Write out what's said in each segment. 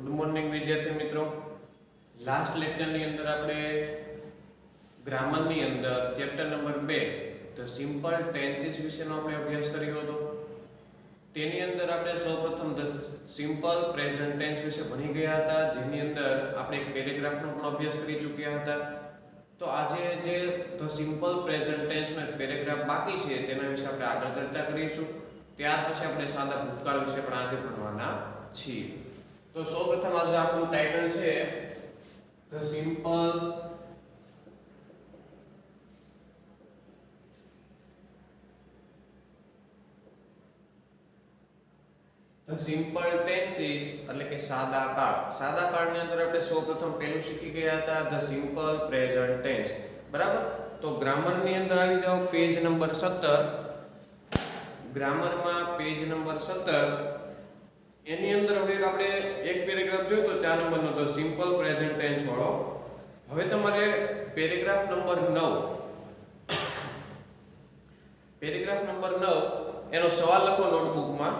Good morning વિદ્યાર્થી મિત્રો. Last લેક્ચરની અંદર આપણે ગ્રામરની અંદર chapter number 2 the simple tenses વિશેનો આપણે અભ્યાસ કર્યો હતો. તેની અંદર આપણે સૌપ્રથમ ધ સિમ્પલ પ્રેઝન્ટ ટેન્સ વિશે ભણી ગયા હતા, જેની અંદર આપણે એક પેરેગ્રાફનો પણ અભ્યાસ કરી ચૂક્યા હતા. તો આજે જે ધ સિમ્પલ પ્રેઝન્ટ ટેન્સનો એક પેરેગ્રાફ બાકી છે તેના વિશે આપણે આગળ ચર્ચા કરીશું. ત્યાર પછી આપણે સાદા ભૂતકાળ વિશે પણ આજે ભણવાના છીએ. તો સૌપ્રથમ આજે આપણું ટાઇટલ છે ધ સિમ્પલ ટેન્સીસ એટલે કે સાદા કાળ. સાદા કાળની અંદર આપણે સૌપ્રથમ પહેલું શીખી ગયા હતા ધ સિમ્પલ પ્રેઝન્ટ ટેન્સ. બરાબર. તો ગ્રામરની અંદર આવી જાઓ પેજ નંબર 17. ગ્રામરમાં પેજ નંબર 17 એની અંદર હવે આપણે એક પેરેગ્રાફ જોયો તો 4 નંબરનો ધ સિમ્પલ પ્રેઝન્ટ ટેન્સ વાળો. હવે તમારે પેરેગ્રાફ નંબર 9 પેરેગ્રાફ નંબર 9 એનો સવાલ લખો નોટબુકમાં.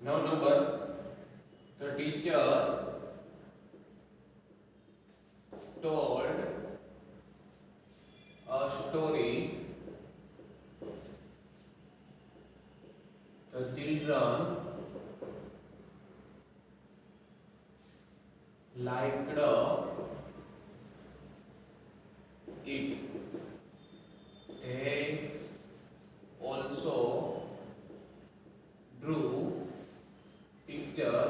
9 number the teacher told a story. The children liked it. They also drew picture,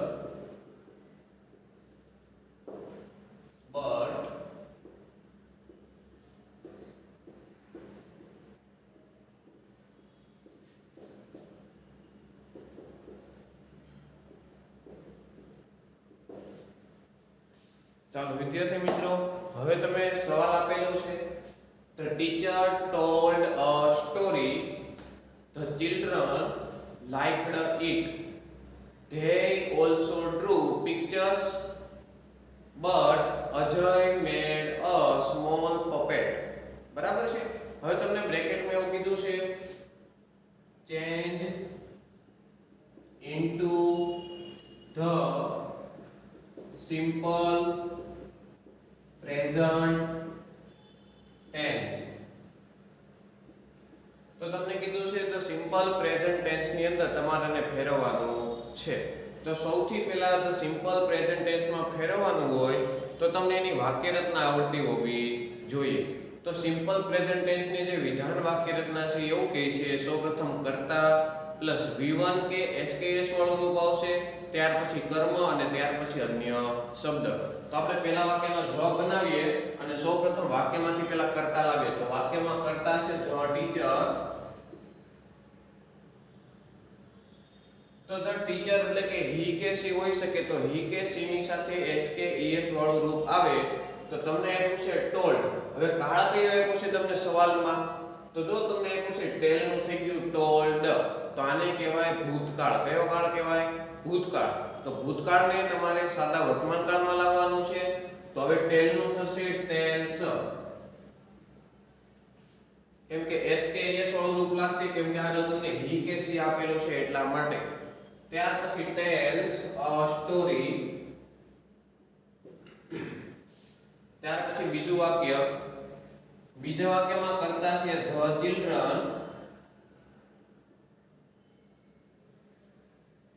but ચાલો વિદ્યાર્થી મિત્રો, હવે તમે સવાલ આપેલો છે the teacher told a story, the children liked it, they also drew pictures, but Ajay made a small puppet. બરાબર છે. હવે તમને બ્રેકેટમાં એવું કીધું છે change into the simple present tense. તો તમને કીધું છે તો સિમ્પલ પ્રેઝન્ટ ટેન્સ ની અંદર તમારે ફેરવવાનું છે. તો સૌથી પહેલા ધ સિમ્પલ પ્રેઝન્ટ ટેન્સ માં ફેરવવાનું હોય તો તમને એની વાક્ય રચના આવડતી હોવી જોઈએ. તો સિમ્પલ પ્રેઝન્ટ ટેન્સ ની જે વિધાન વાક્ય રચના છે એવું કહે છે સૌપ્રથમ કર્તા પ્લસ V1 કે SKS વાળું રૂપ આવશે, ત્યાર પછી કર્મ અને ત્યાર પછી અન્ય શબ્દ. તો આપણે પહેલા વાક્યનો જવાબ બનાવીએ અને સૌપ્રથમ વાક્યમાંથી પહેલા કર્તા લાવીએ. તો વાક્યમાં કર્તા છે ધ ટીચર. તો ધ ટીચર એટલે કે હી કે સી હોઈ શકે. તો હી કે સી ની સાથે SKES વાળું રૂપ આવે તો તમને આપ્યું છે ટોલ્ડ. હવે કાળ કયો આપ્યું છે તમને સવાલમાં? તો જો તમને આપ્યું છે ટેલ નું થઈ ગયું ટોલ્ડ, તો આને કહેવાય ભૂતકાળ. કયો કાળ કહેવાય? ભૂતકાળ. તો ભૂતકાળને તમારે સાદા વર્તમાન કાળમાં લાવવાનું છે. તો હવે ટેલ નું થશે ટેલ્સ, કેમ કે SKS વાળું રૂપ લાગશે, કેમ કે આગળ તમને હી કે સી આપેલો છે એટલા માટે. ત્યાર પછી ટેલ્સ અ સ્ટોરી. ત્યાર પછી બીજું વાક્ય. બીજા વાક્યમાં કરતા છે ધ ચિલ્ડ્રન.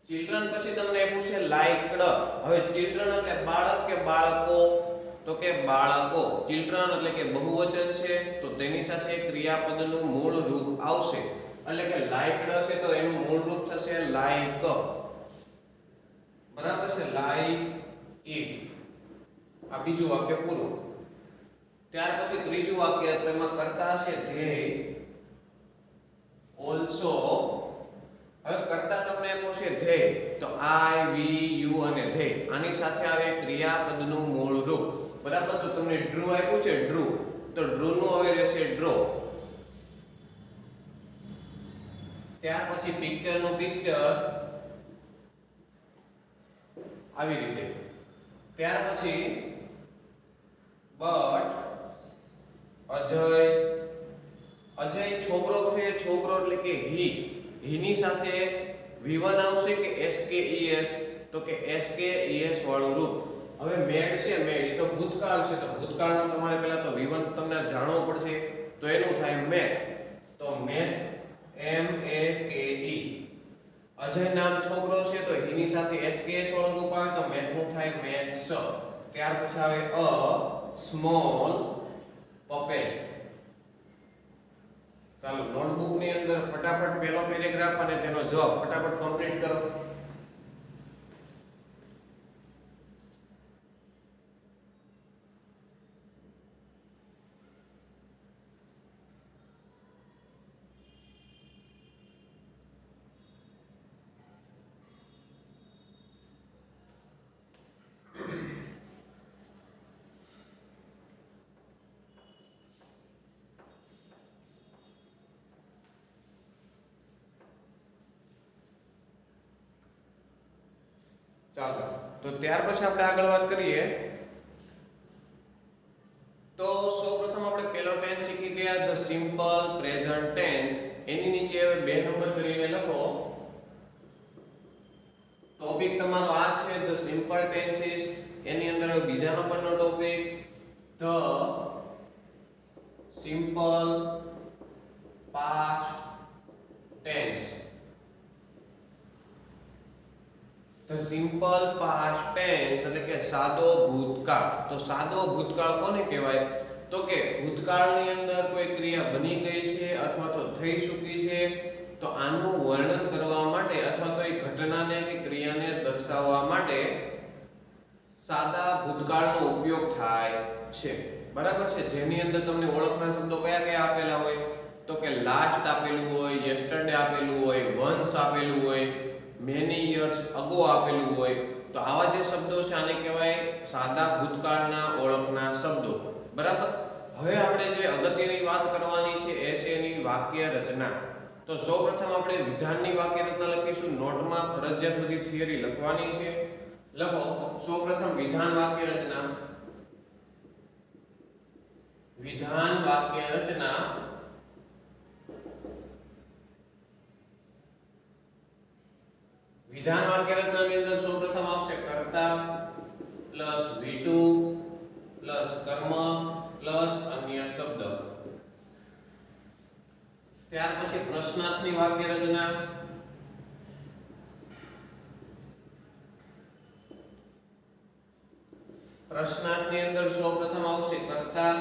ચિલ્ડ્રન પછી તમને આપ્યું છે લાઇકડ. હવે ચિલ્ડ્રન એટલે બાળક કે બાળકો? તો કે બાળકો. ચિલ્ડ્રન એટલે કે બહુવચન છે તો તેની સાથે ક્રિયાપદનું મૂળ રૂપ આવશે. એટલે કે લાઇકડ છે તો એનું મૂળ રૂપ થશે લાઇક. બરાબર છે, લાઇક ઇટ. આ બીજું વાક્ય પૂરું. ત્યાર પછી ત્રીજું વાક્ય, તેમાં કરતા છે ધે ઓલ્સો. હવે કરતા તમને આપ્યો છે ધે, તો આઈ વી યુ અને ધે. આની સાથે આવે ક્રિયાપદનું મૂળ રૂપ. બરાબર. તો તમને ડ્રુ આપ્યું છે ડ્રુ, તો ડ્રુ નું હવે રહેશે ડ્રો. ત્યાર પછી પિક્ચર નું પિક્ચર, આવી રીતે. ત્યાર પછી બટ અજય છોકરો છે, છોકરો એટલે કે હી. હીની સાથે V1 આવશે કે SKES, તો કે SKES વાળું રૂપ. હવે મેડ છે, મેડ એ તો ભૂતકાળ છે, તો ભૂતકાળનું તમારે પહેલા તો V1 તમને જાણવું પડશે, તો એનું થાય મેક. તો મેક MAKE. અજય નામ છોકરો છે, તો એની સાથે SKS વાળું રૂપ આવે તો મેકનું થાય મેક્સ. ત્યાર પછી આવે અ સ્મોલ પપેટ. ચાલો નોટબુક ની અંદર ફટાફટ પહેલો પેરેગ્રાફ અને તેનો જવાબ ફટાફટ કમ્પ્લીટ કરો. ચાલો તો ત્યાર પછી આપણે આગળ વાત કરીએ. તો સૌપ્રથમ આપણે પહેલો ટેન્સ શીખી ગયા ધ સિમ્પલ પ્રેઝન્ટ ટેન્સ. એની નીચે હવે 2 નંબર કરીને લખો. ટોપિક તમારો આ છે ધ સિમ્પલ ટેન્સીસ. એની અંદર હવે બીજા નંબરનો topic the simple past tense. The simple past tense એટલે કે સાદો ભૂતકાળ. તો સાદો ભૂતકાળ કોને કહેવાય? તો કે ભૂતકાળની અંદર કોઈ ક્રિયા બની ગઈ છે અથવા તો થઈ ચૂકી છે, તો આનું વર્ણન કરવા માટે અથવા તો એ ઘટનાને કે ક્રિયાને દર્શાવવા માટે સાદા ભૂતકાળનો ઉપયોગ થાય છે. બરાબર છે? જેની અંદર તમને ઓળખના શબ્દો કયા કયા આપેલા હોય? તો કે લાસ્ટ આપેલું હોય, યસ્ટરડે આપેલું હોય, વન્સ આપેલું હોય, મેની યર્સ અગો આપેલું હોય. તો આવા જે શબ્દો છે આને કહેવાય સાદા ભૂતકાળના ઓળખના શબ્દો. બરાબર? હવે આપણે જે અગત્યની વાત કરવાની છે એ છે એની વાક્ય રચના. તો સૌપ્રથમ આપણે વિધાનની વાક્ય રચના લખીશું. નોટમાં ફરજિયાત બધી થિયરી લખવાની છે. લખો સૌપ્રથમ વિધાન વાક્ય રચના. વિધાન વાક્ય રચના. વિધાન વાક્ય રચનાની અંદર સૌપ્રથમ આવશે કર્તા પ્લસ V2 પ્લસ કર્મ પ્લસ અન્ય શબ્દ. ત્યાર પછી પ્રશ્નાર્થની વાક્ય રચના. પ્રશ્નાર્થની અંદર સૌપ્રથમ આવશે કર્તા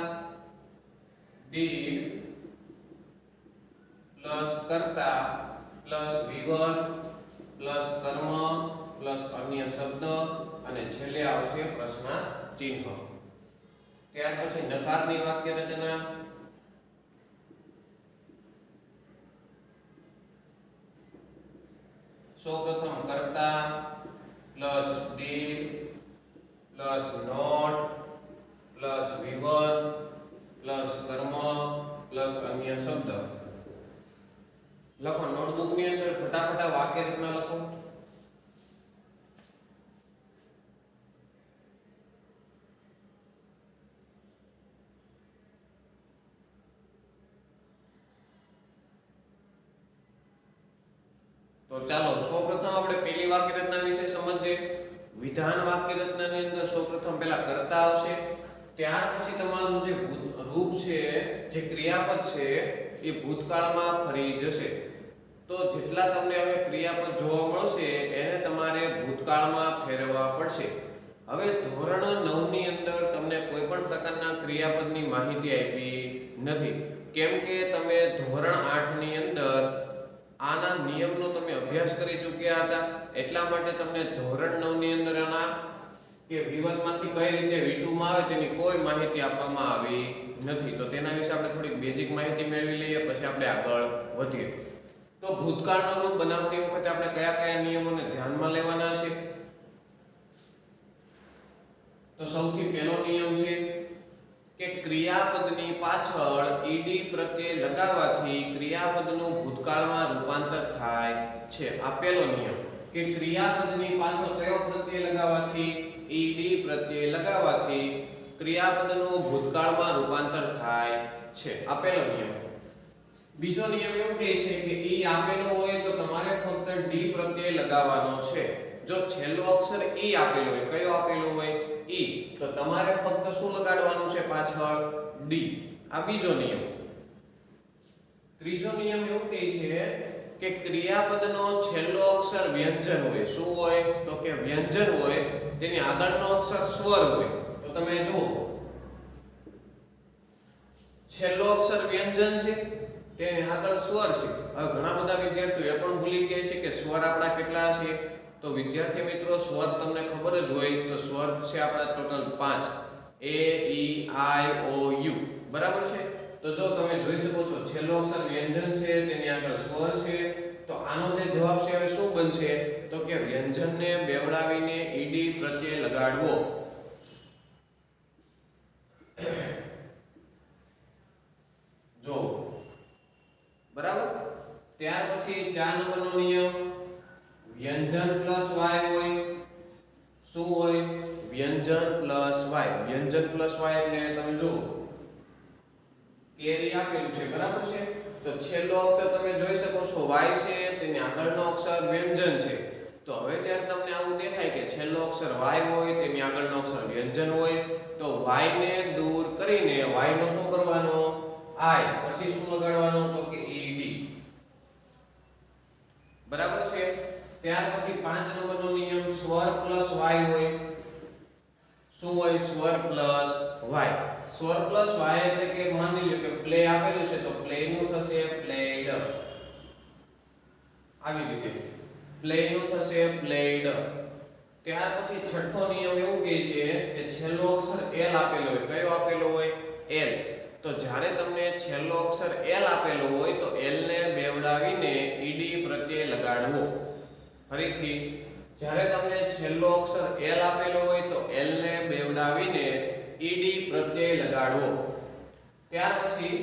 did પ્લસ કર્તા પ્લસ V1 પ્લસ કર્મ પ્લસ અન્ય શબ્દ અને છેલ્લે આવશે પ્રશ્નાર્થ ચિહ્ન. ત્યાર પછી નકારની વાક્ય રચના. સૌપ્રથમ કર્તા plus did plus not plus V1 plus કર્મ પ્લસ અન્ય શબ્દ. લખો નોટબુક ની અંદર ફટાફટ વાક્ય રચના લખો. તો ચાલો સૌપ્રથમ આપણે પહેલી વાક્ય રચના વિશે સમજીએ. વિધાન વાક્ય રચનાની અંદર સૌપ્રથમ પહેલા કર્તા આવશે, ત્યાર પછી તમારું જે રૂપ છે, જે ક્રિયાપદ છે એ ભૂતકાળમાં ફરી જશે. તો જેટલા તમને હવે ક્રિયાપદ જોવા મળશે એને તમારે ભૂતકાળમાં ફેરવવા પડશે. હવે ધોરણ 9 ની અંદર તમને કોઈ પણ પ્રકારના ક્રિયાપદની માહિતી આપી નથી, કેમ કે તમે ધોરણ 8 ની અંદર આના નિયમનો તમે અભ્યાસ કરી ચૂક્યા હતા. એટલા માટે તમને ધોરણ 9 ની અંદર આના કે V1 માંથી કઈ રીતે V2 માં આવે તેની કોઈ માહિતી આપવામાં આવી નથી. તો તેના વિશે આપણે થોડી બેઝિક માહિતી મેળવી લઈએ, પછી આપણે આગળ વધીએ. તો ભૂતકાળનો રૂપ બનાવતી વખતે આપણે કયા કયા નિયમોને ધ્યાનમાં લેવાના છે? તો સૌથી પહેલો નિયમ છે કે ક્રિયાપદની પાછળ ed પ્રત્યય લગાવવાથી ક્રિયાપદનું ભૂતકાળમાં રૂપાંતર થાય છે. આ પહેલો નિયમ કે ક્રિયાપદની પાછળ કયો પ્રત્યય લગાવવાથી? ed પ્રત્યય લગાવવાથી ક્રિયાપદનું ભૂતકાળમાં રૂપાંતર થાય છે. આ પહેલો નિયમ. બીજો નિયમ એવું કહે છે કે ઈ આપેલો હોય તો તમારે ફક્ત ડી પ્રત્યય લગાવવાનો છે. જો છેલ્લો અક્ષર ઈ આપેલો હોય, કયો આપેલો હોય? ઈ, તો તમારે ફક્ત શું લગાડવાનું છે પાછળ? ડી. આ બીજો નિયમ. ત્રીજો નિયમ એવું કહે છે કે ક્રિયાપદનો છેલ્લો અક્ષર વ્યંજન હોય. શું હોય? તો કે વ્યંજન હોય, તેની આગળનો અક્ષર સ્વર હોય. તો તમે જુઓ, છેલ્લો અક્ષર વ્યંજન છે, તેની આગળ સ્વર છે. હવે ઘણા બધા વિદ્યાર્થીઓ એ પણ ભૂલી ગયા છે કે સ્વર આપણા કેટલા છે. તો વિદ્યાર્થી મિત્રો, સ્વર તમને ખબર જ હોય તો સ્વર છે આપણા total 5: A, E, I, O, you. બરાબર છે? તો જો તમે જોઈ શકો છો, છેલ્લો અક્ષર વ્યંજન છે, તેની આગળ સ્વર છે. તો આનો જે જવાબ છે હવે શું બનશે? તો કે વ્યંજનને બેવડાવીને ઈડી પ્રત્યય લગાડવો. જો બરાબર. ત્યાર પછી 4 નંબરનો નિયમ, વ્યંજન પ્લસ વાય હોય. શું હોય? વ્યંજન પ્લસ વાય. વ્યંજન પ્લસ વાય એટલે તમે જુઓ, કેરી આપેલું છે, બરાબર છે? તો છેલ્લો અક્ષર તમે જોઈ શકો છો વાય છે, તેની આગળનો અક્ષર વ્યંજન છે. તો હવે જ્યારે તમને આવું દેખાય કે છેલ્લો અક્ષર વાય હોય, તેની આગળનો અક્ષર વ્યંજન હોય, તો વાય ને દૂર કરીને વાય નો શું કરવાનો? આઈ. પછી શું લગાડવાનું? તો કે ઈડી. બરાબર છે? ત્યાર પછી 5 નંબરનો નિયમ, સ્વર પ્લસ વાય હોય. શું હોય? સ્વર પ્લસ વાય. સ્વર પ્લસ વાય એટલે કે માની લો કે પ્લે આપેલું છે, તો પ્લે નું થશે પ્લેડ. આવી રીતે પ્લે નું થશે પ્લેડ. ત્યાર પછી છઠ્ઠો નિયમ એવું કહે છે કે છેલ્લો અક્ષર એલ આપેલો હોય. કયો આપેલો હોય? એલ. તો જ્યારે તમને છેલ્લો અક્ષર એલ આપેલો હોય તો એલ ને બેવડાવીને ઈડી પ્રત્યય લગાડવો. ફરીથી, જ્યારે તમને છેલ્લો અક્ષર એલ આપેલો હોય તો એલ ને બેવડાવીને ઈડી પ્રત્યય લગાડવો. ત્યાર પછી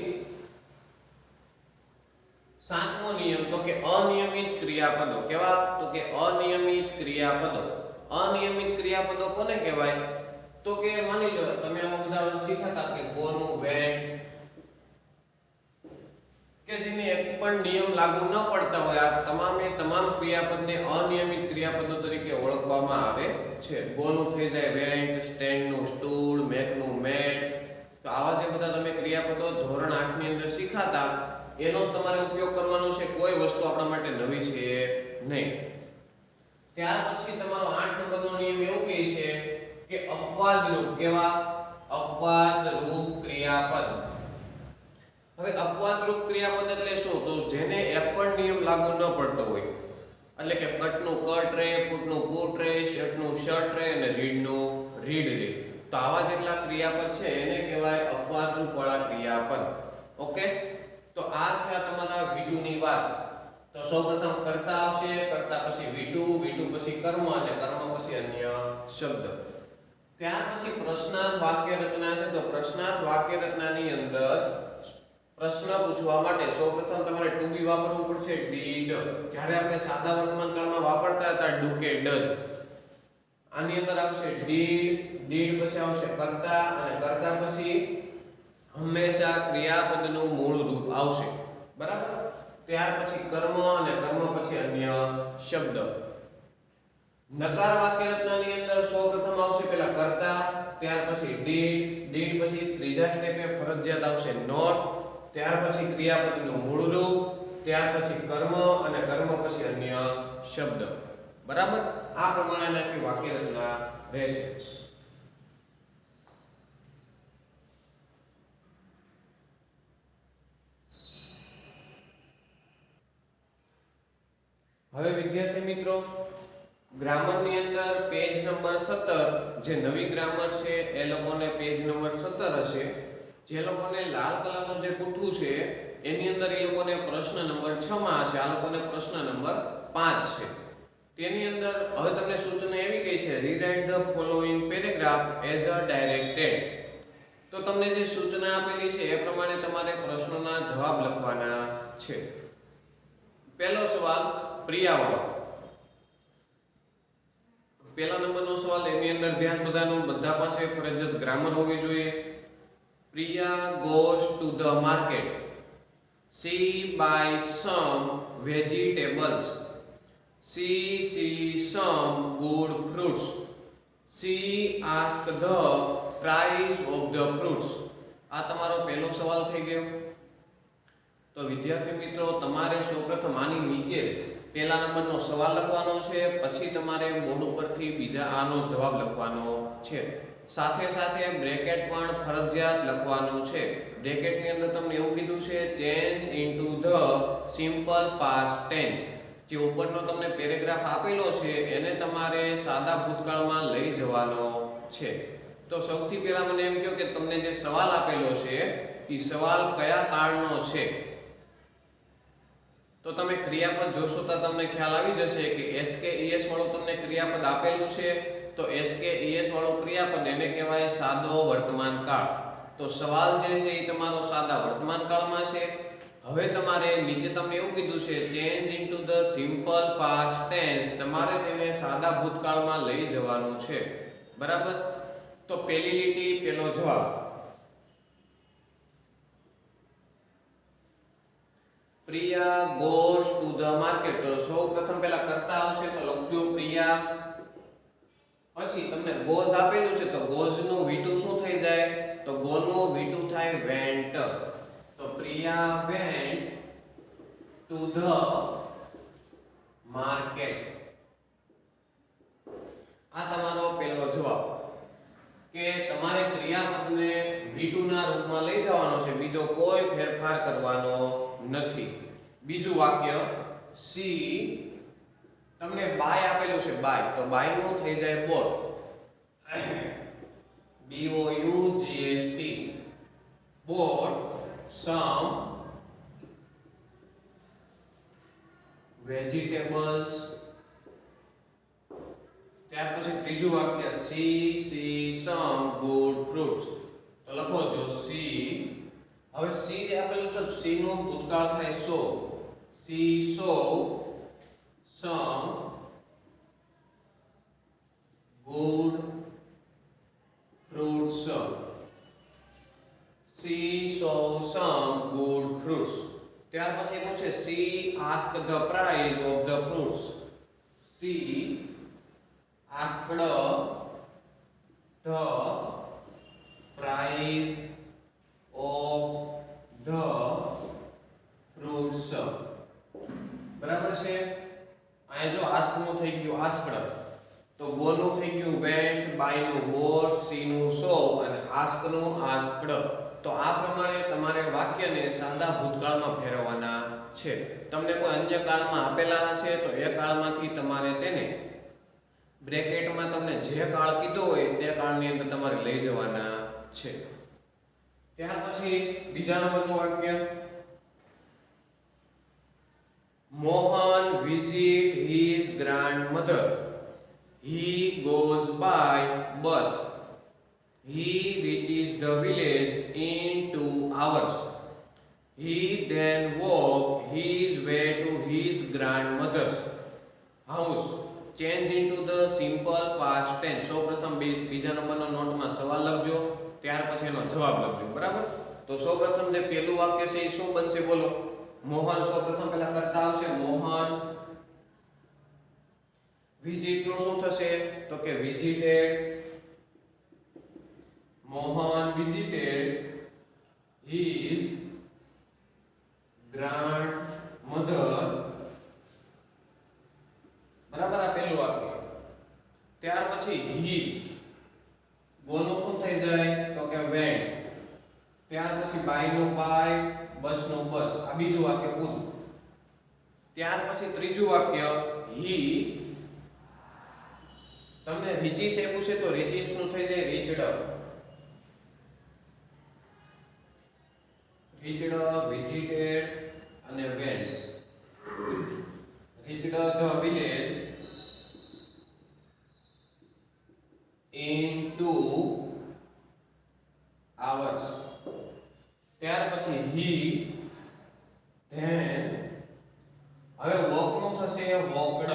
7મો નિયમ, તો કે અનિયમિત ક્રિયાપદો. કેવા? તો કે અનિયમિત ક્રિયાપદો. અનિયમિત ક્રિયાપદો કોને કહેવાય? તો કે માની લો તમે આમાં ઉદાહરણ શીખ્યા કે ગો નું વેન્ટ, કે જેને એક પણ નિયમ લાગુ ન પડતા હોય, આ તમામ ક્રિયાપદને અનિયમિત ક્રિયાપદો તરીકે ઓળખવામાં આવે છે. ગો નું થઈ જાય વેન્ટ, સ્ટેન્ડ નું સ્ટૂલ, મેક નું મેટ. તો આવા જે બધા તમે ક્રિયાપદો ધોરણ 8 ની અંદર શીખાતા, એનો તમારે ઉપયોગ કરવાનો છે. કોઈ વસ્તુ આપણા માટે નવી છે નહીં. ત્યાર પછી તમારો 8 નંબરનો નિયમ એવું કહે છે કે અપવાદ રૂપ. કેવા? અપવાદ રૂપ ક્રિયાપદ. હવે અપવાદ રૂપ ક્રિયાપદ એટલે શું? તો જેને એક પણ નિયમ લાગુ ન પડતો હોય. એટલે કે કટ નું કટ રે, પુટ નું પુટ રે, શર્ટ નું શર્ટ રે અને રીડ નું રીડ રે. તો આવા જેટલા ક્રિયાપદ છે એને કહેવાય અપવાદ રૂપ વાળા ક્રિયાપદ. ઓકે? તો આ થયા તમારા વિડુ ની વાત. તો સૌપ્રથમ કર્તા આવશે, કર્તા પછી વિડુ, વિડુ પછી કર્મ અને કર્મ પછી અન્ય શબ્દ. ત્યાર પછી પ્રશ્નાર્થ વાક્ય રચના છે. તો પ્રશ્નાર્થ વાક્ય રચનાની અંદર પ્રશ્ન પૂછવા માટે સૌપ્રથમ તમારે ટુ બી વાપરવું પડશે. ડીડ. જ્યારે આપણે સાદા વર્તમાન કાળમાં વાપરતા હતા ડુ કે ડઝ, આની અંદર આવશે ડીડ, ડીડ પછી આવશે કર્તા અને કર્તા પછી હંમેશા ક્રિયાપદનું મૂળ રૂપ આવશે. બરાબર? ત્યાર પછી કર્મ અને કર્મ પછી અન્ય શબ્દ. નકાર વાક્ય રચનાની અંદર સૌપ્રથમ આવશે પેલા કર્તા, ત્યાર પછી ડીડ, ડીડ પછી ત્રીજા સ્ટેપે ફરજિયાત આવશે નોટ, ત્યાર પછી ક્રિયાપદનું મૂળ રૂપ, ત્યાર પછી કર્મ અને કર્મ પછી અન્ય શબ્દ. બરાબર? આ પ્રમાણે આખી વાક્ય રચના રહેશે. હવે વિદ્યાર્થી મિત્રો, ગ્રામરની અંદર પેજ નંબર 17, જે નવી ગ્રામર છે એ લોકોને પેજ નંબર 17 હશે. જે લોકોને લાલ કલરનું જે પૂઠું છે એની અંદર એ લોકોને પ્રશ્ન નંબર 6 માં હશે. આ લોકોને પ્રશ્ન નંબર 5 છે. તેની અંદર હવે તમને સૂચના એવી કહી છે, rewrite the following paragraph as a directed. તો તમને જે સૂચના આપેલી છે એ પ્રમાણે તમારે પ્રશ્નોના જવાબ લખવાના છે. પહેલો સવાલ પ્રિયાવાળો. પહેલા નંબરનો સવાલ, એની અંદર ધ્યાન બધાનું, બધા પાસે ફરજિયાત ગ્રામર હોવી જોઈએ. Priya goes to the market. She buys some vegetables. She sees some good fruits. She asked the price of the fruits. આ તમારો પહેલો સવાલ થઈ ગયો. તો વિદ્યાર્થી મિત્રો તમારે સૌપ્રથમ આની નીચે પહેલા નંબરનો સવાલ લખવાનો છે, પછી તમારે બોર્ડ ઉપરથી બીજા આનો જવાબ લખવાનો છે. સાથે સાથે બ્રેકેટ પણ ફરજિયાત લખવાનું છે. બ્રેકેટની અંદર તમને એવું કીધું છે change into the simple past tense. જે ઉપરનો તમને પેરેગ્રાફ આપેલો છે એને તમારે સાદા ભૂતકાળમાં લઈ જવાનો છે. તો સૌથી પહેલા મને એમ કહો કે તમને જે સવાલ આપેલો છે એ સવાલ કયા કાળનો છે. તો તમે ક્રિયાપદ જોશો તો તમને ખ્યાલ આવી જશે કે એસકેઈએસ વાળું તમને ક્રિયાપદ આપેલું છે. તો એસકેઈએસ વાળું ક્રિયાપદ એને કહેવાય સાદો વર્તમાન કાળ. તો સવાલ જે છે એ તમારો સાદા વર્તમાન કાળમાં છે. હવે તમારે નીચે તમને એવું કીધું છે change into the simple past tense. તમારે તેને સાદા ભૂતકાળમાં લઈ જવાનું છે. બરાબર. તો પહેલી લીટી પહેલો જવાબ. Priya goes to the market. તો સૌ પ્રથમ પહેલા કરતા આવશે તો લખજો પ્રિયા. પછી તમને goes આપેલું છે તો goes નું V2 શું થઈ જાય? તો go નું V2 થાય went. તો Priya went to the market. આ તમારો પહેલો જવાબ કે તમારે ક્રિયાપદને V2 ના રૂપમાં લઈ જવાનો છે, બીજો કોઈ ફેરફાર કરવાનો નથી. બીજું વાક્ય સી તમને બાય આપેલું છે બાય, તો બાય નું થઈ જાય boat. BOUGHT bought some vegetables. ત્યાર પછી ત્રીજું વાક્ય સી સી સમ ગુડ ફ્રૂટ્સ. તો લખો જો સી. હવે સી જે આપેલું છે સી નું ભૂતકાળ થાય સો. સી સો સમ ગુડ ફ્રૂટ્સ. સી સો સમ ગુડ ફ્રૂટ્સ. ત્યાર પછી એનું છે C ask the price of the fruits. C asked the price of the fruits. બરાબર છે. અહીંયા જો ask નું થઈ ગયું asked, તો go નું થઈ ગયું went, buy નું bought, see નું saw અને ask નું asked. તો આ પ્રમાણે તમારે વાક્યને સાદા ભૂતકાળમાં ફેરવવાના છે. તમને કોઈ અન્ય કાળમાં આપેલા હશે તો એ કાળમાંથી તમારે તેને બ્રેકેટમાં તમને જે કાળ કીધો હોય તે કાળની અંદર તમારે લઈ જવાના છે. ત્યાર પછી બીજા નંબરનું વાક્ય Mohan visit his grandmother. He goes by bus. He reaches the village in 2 hours. He then walks his way to his grandmother's house. Change into the simple past tense. સૌપ્રથમ બીજા નંબરના નોટમાં સવાલ લખજો, ત્યાર પછી એનો જવાબ લખજો. બરાબર. તો સૌપ્રથમ જે પહેલું વાક્ય છે એ શું બનશે બોલો? મોહન સૌપ્રથમ પહેલા કરતા આવશે મોહન. વિઝિટ નું શું થશે? તો કે visited. Mohan visited his grandmother. બરાબર. આ પહેલું વાક્ય. ત્યાર પછી હી ગો નું શું થઈ જાય? તો કે વેન્ટ. ત્યાર પછી બાય નું બાય, બસ નું બસ. આ બીજું વાક્ય પૂરું. ત્યાર પછી ત્રીજું વાક્ય હી તમને રીચીસ આપ્યું છે તો રીચીસ નું થઈ જાય રીચડ. રીચડ, વિઝિટેડ અને vent. reached the village in 2 hours. ત્યાર પછી he then હવે walk નું થશે walked.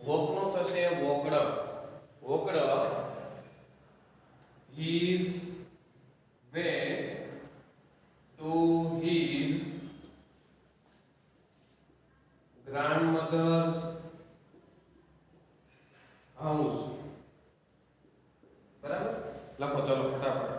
walk નું થશે walked. walked his way to his grandmother's house. બરાબર લખો ચલો ફટાફટ.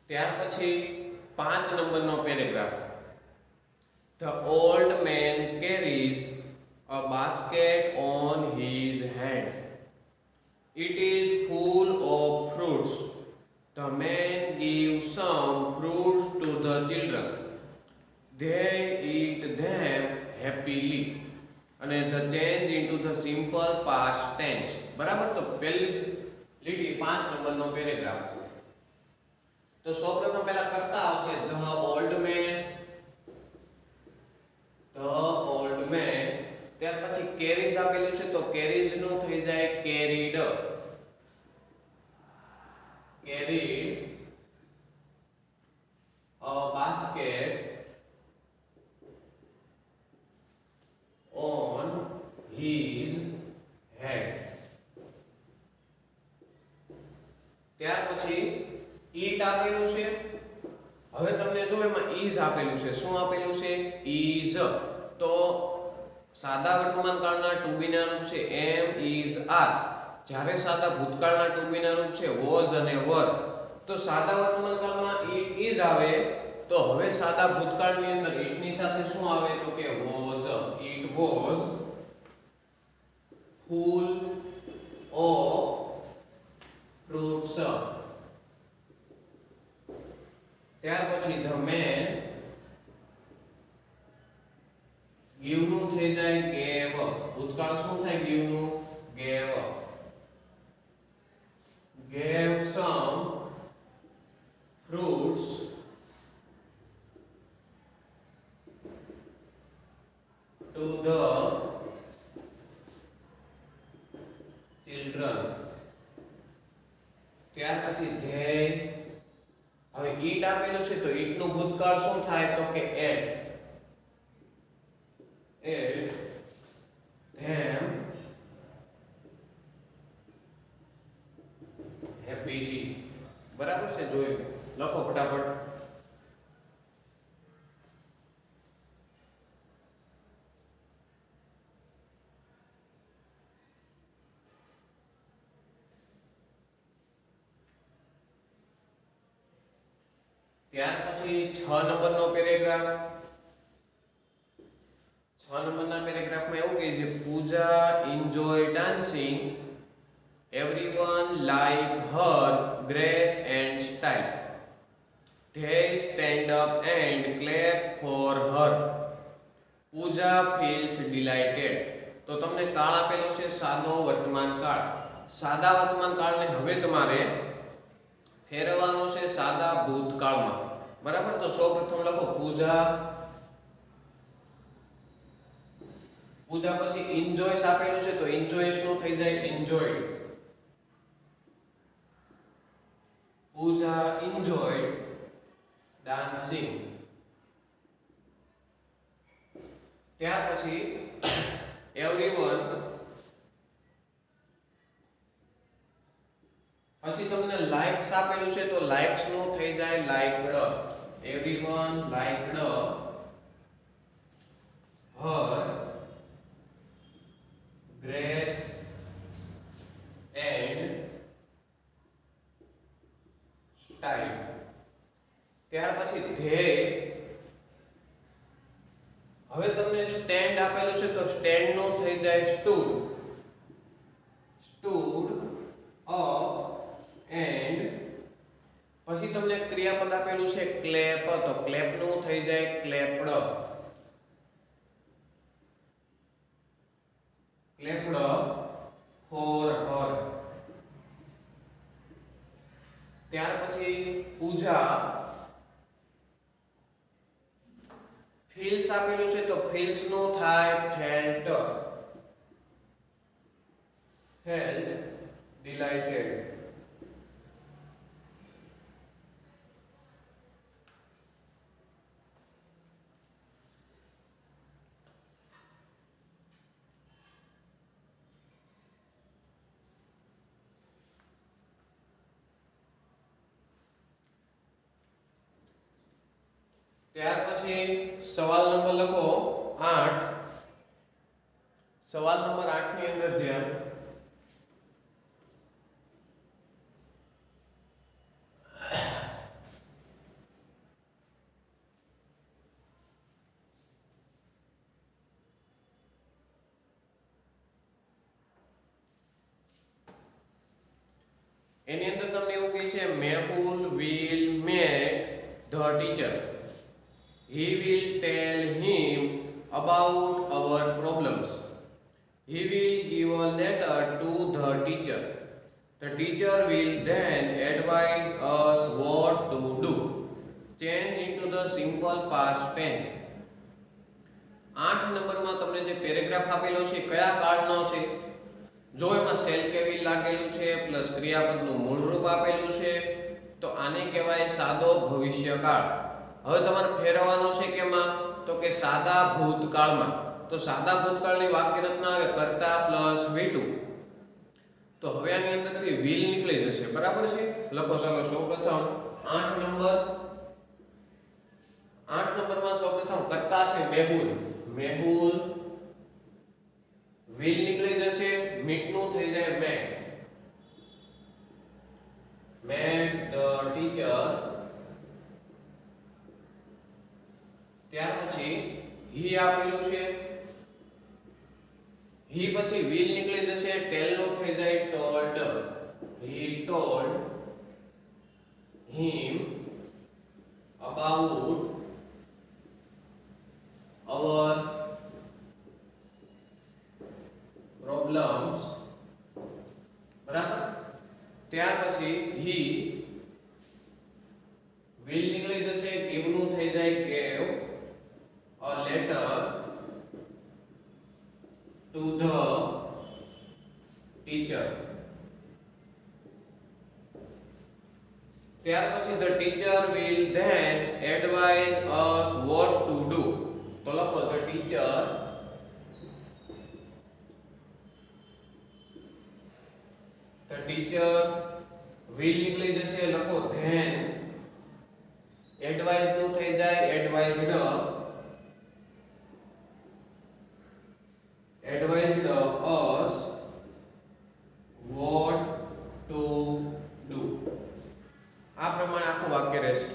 ત્યાર પછી 5 નંબરનો paragraph. The old man carries a basket on his hand. It is full of fruits. The man gives some fruits to the children. They eat them happily. અને the change into the simple past tense. બરાબર, તો પહેલી લીટી 5 નંબરનો paragraph. તો સૌપ્રથમ પહેલા કરતા આવશે the old man. ત્યાર પછી carries આપેલું છે તો carries નું થઈ જાય carried. a basket on his head. ત્યાર પછી ઈટ આપેલું છે. હવે તમને જો એમાં is આપેલું છે. શું આપેલું છે? is. તો સાદા વર્તમાન કાળના ટુ બી ના રૂપ છે am, is, are. જ્યારે સાદા ભૂતકાળના ટુ બી ના રૂપ છે was અને were. તો સાદા વર્તમાન કાળમાં it is આવે તો હવે સાદા ભૂતકાળની અંદર it ની સાથે શું આવે તો કે was. it was full of fruits. ત્યાર પછી the man give નું થઈ જાય gave. ભૂતકાળ શું થાય give નું? gave. gave some fruits to the children. ત્યાર પછી they. હવે ઈટ આપેલું છે તો ઈટ નું ભૂતકાળ શું થાય તો કે ate. them happily. બરાબર છે, જોયું. લખો ફટાફટ. ત્યાર પછી 6 નંબરનો પેરેગ્રાફ. 6 નંબરના પેરેગ્રાફમાં એવું કહે છે પૂજા enjoy dancing. Everyone like her grace and style. They stand up and clap for her. Pooja feels delighted. તો તમને કાળ આપેલો છે સાદો વર્તમાન કાળ. સાદા વર્તમાન કાળને હવે તમારે ફેરવવાનો છે સાદા ભૂતકાળમાં. બરાબર, તો સૌપ્રથમ લખો પૂજા. પૂજા પછી enjoys આપેલું છે તો enjoys નું થઈ જાય enjoyed. પૂજા enjoyed dancing. ત્યાર પછી everyone. પછી તમને લાઇક્સ આપેલું છે તો લાઇક્સ નું થઈ જાય liked. everyone liked her grace and style. ત્યાર પછી they. હવે તમને સ્ટેન્ડ આપેલું છે તો સ્ટેન્ડ નું થઈ જાય stood. stood up and પછી તમને ક્રિયાપદ આપેલું છે ક્લેપ તો ક્લેપ નું થઈ જાય ક્લેપ્ડ. clapped for her. ત્યાર પછી પૂજા ફીલ્સ આપેલું છે તો ફીલ્સ નો થાય ફેલ્ટ, ડિલાઇટેડ. ત્યાર પછી સવાલ નંબર લખો 8. સવાલ નંબર 8 ની અંદર ધ્યાન. એની અંદર તમને એવું કહે છે Mehul will meet the teacher. He will tell him about our problems. He will give a letter to the teacher. The teacher will then advise us what to do. Change into the simple past tense. 8 નંબરમાં તમને જે paragraph આપેલો છે કયા કાળનો છે? જો એમાં cell કેવિલ લાગેલું છે પ્લસ ક્રિયાપદનું મૂળ રૂપ આપેલું છે તો આને કહેવાય સાદો ભવિષ્યકાળ. હવે તમારે ફેરવવાનો છે કેમાં? તો કે સાદા ભૂતકાળમાં. તો સાદા ભૂતકાળની વાક્ય રચના આવે કર્તા પ્લસ V2. તો હવે આની અંદરથી will નીકળી જશે. બરાબર છે? લખો ચાલો સૌપ્રથમ 8 નંબરમાં સૌપ્રથમ કર્તા છે મેહુલ. મેહુલ will નીકળી જશે, meet નું થઈ જાય met. Met the teacher. ત્યાર પછી he આપેલું છે, he પછી will નીકળી જશે, tell નું થઈ જાય told. He told him about our problems. બરાબર. ત્યાર પછી he will નીકળી જશે, give નું થઈ જાય gave a letter to the teacher. ત્યાર પછી the teacher will then advise us what to do. તો લખો the teacher will નીકળી જશે, લખો then advise નું થઈ જાય advised us what to do. આ પ્રમાણે આખું વાક્ય રહેશે.